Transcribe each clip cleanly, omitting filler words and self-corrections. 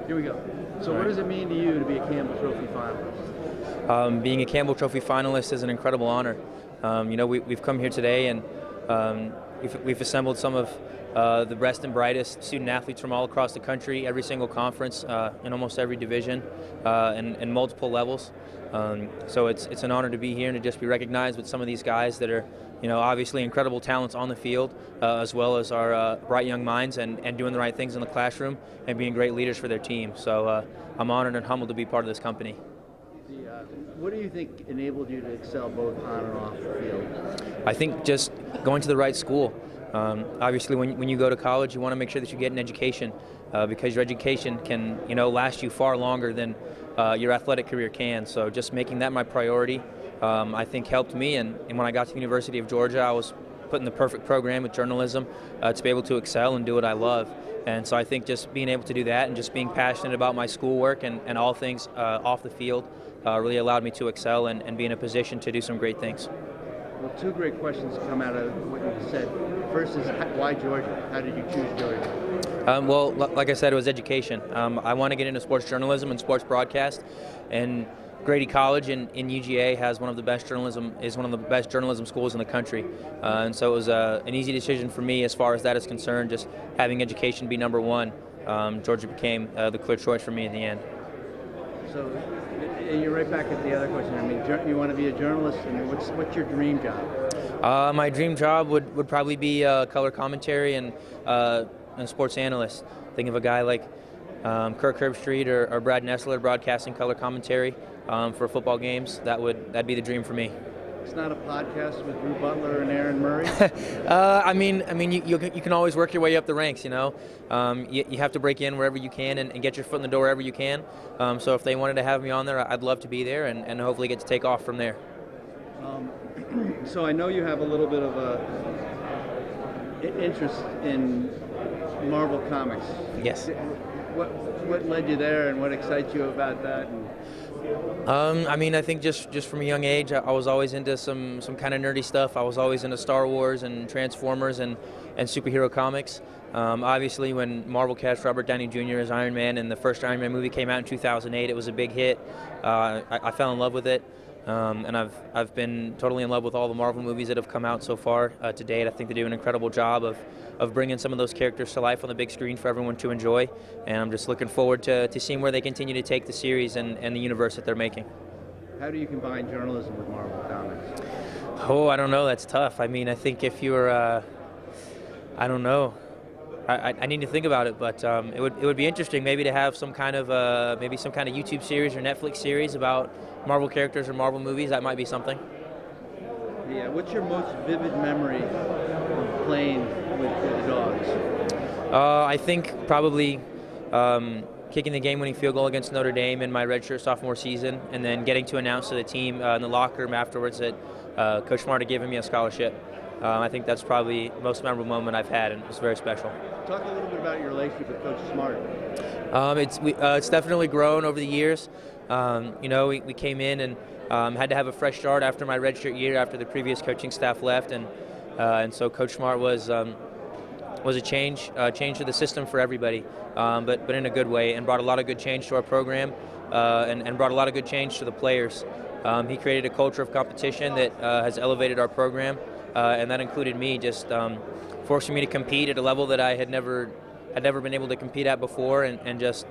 Here we go. So what does it mean to you to be a Campbell Trophy finalist? Being a Campbell Trophy finalist is an incredible honor. We've come here today and we've assembled some of the best and brightest student athletes from all across the country, every single conference, in almost every division, and multiple levels. So it's an honor to be here and to just be recognized with some of these guys that are, obviously incredible talents on the field, as well as our bright young minds and doing the right things in the classroom and being great leaders for their team. So I'm honored and humbled to be part of this company. What do you think enabled you to excel both on and off the field? I think just going to the right school. Obviously, when you go to college, you want to make sure that you get an education because your education can, last you far longer than your athletic career can. So just making that my priority, I think helped me. And when I got to the University of Georgia, I was put in the perfect program with journalism to be able to excel and do what I love. And so I think just being able to do that and just being passionate about my schoolwork and all things off the field really allowed me to excel and be in a position to do some great things. Well, two great questions come out of what you said. First is, why Georgia? How did you choose Georgia? Like I said, it was education. I want to get into sports journalism and sports broadcast, and Grady College in UGA has one of the best journalism schools in the country, and so it was an easy decision for me as far as that is concerned. Just having education be number one, Georgia became the clear choice for me in the end. So you're right back at the other question. I mean, you want to be a journalist, and what's your dream job? My dream job would probably be color commentary and sports analyst. Think of a guy like Kirk Herbstreit or Brad Nessler broadcasting color commentary for football games. That'd be the dream for me. It's not a podcast with Drew Butler and Aaron Murray? You can always work your way up the ranks, You have to break in wherever you can and get your foot in the door wherever you can. So if they wanted to have me on there, I'd love to be there and hopefully get to take off from there. So I know you have a little bit of interest in Marvel Comics. Yes. What led you there, and what excites you about that? I think just from a young age, I was always into some kind of nerdy stuff. I was always into Star Wars and Transformers and superhero comics. Obviously, when Marvel cast Robert Downey Jr. as Iron Man and the first Iron Man movie came out in 2008, it was a big hit. I fell in love with it. And I've been totally in love with all the Marvel movies that have come out so far to date. I think they do an incredible job of bringing some of those characters to life on the big screen for everyone to enjoy. And I'm just looking forward to seeing where they continue to take the series and the universe that they're making. How do you combine journalism with Marvel Comics? Oh, I don't know. That's tough. I think if you're, I don't know. I need to think about it, but it would be interesting maybe to have some kind of YouTube series or Netflix series about Marvel characters or Marvel movies. That might be something. Yeah. What's your most vivid memory of playing with the Dawgs? I think probably kicking the game-winning field goal against Notre Dame in my redshirt sophomore season, and then getting to announce to the team in the locker room afterwards that Coach Smart had given me a scholarship. I think that's probably the most memorable moment I've had, and it was very special. Talk a little bit about your relationship with Coach Smart. It's definitely grown over the years. We came in and had to have a fresh start after my redshirt year, after the previous coaching staff left, and so Coach Smart was a change to the system for everybody, but in a good way, and brought a lot of good change to our program, and brought a lot of good change to the players. He created a culture of competition that has elevated our program, and that included me, just forcing me to compete at a level that I had never been able to compete at before, and just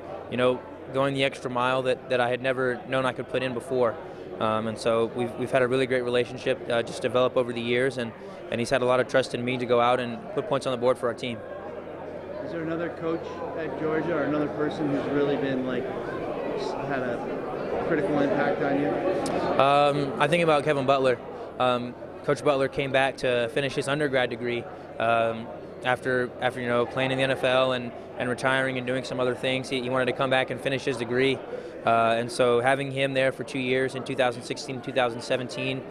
going the extra mile that I had never known I could put in before. And so we've had a really great relationship just develop over the years, and he's had a lot of trust in me to go out and put points on the board for our team. Is there another coach at Georgia or another person who's really been had a critical impact on you? I think about Kevin Butler. Coach Butler came back to finish his undergrad degree after playing in the NFL and retiring and doing some other things. He wanted to come back and finish his degree, and so having him there for 2 years in 2016 and 2017,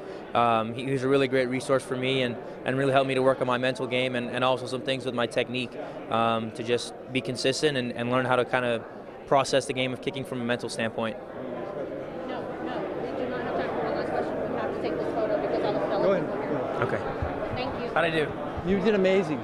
he was a really great resource for me and really helped me to work on my mental game and also some things with my technique to just be consistent and learn how to kind of process the game of kicking from a mental standpoint. No, we do not have time for one last question. We have to take this photo because all the fellow people are here. Go ahead. Okay. Thank you. How'd I do? You did amazing.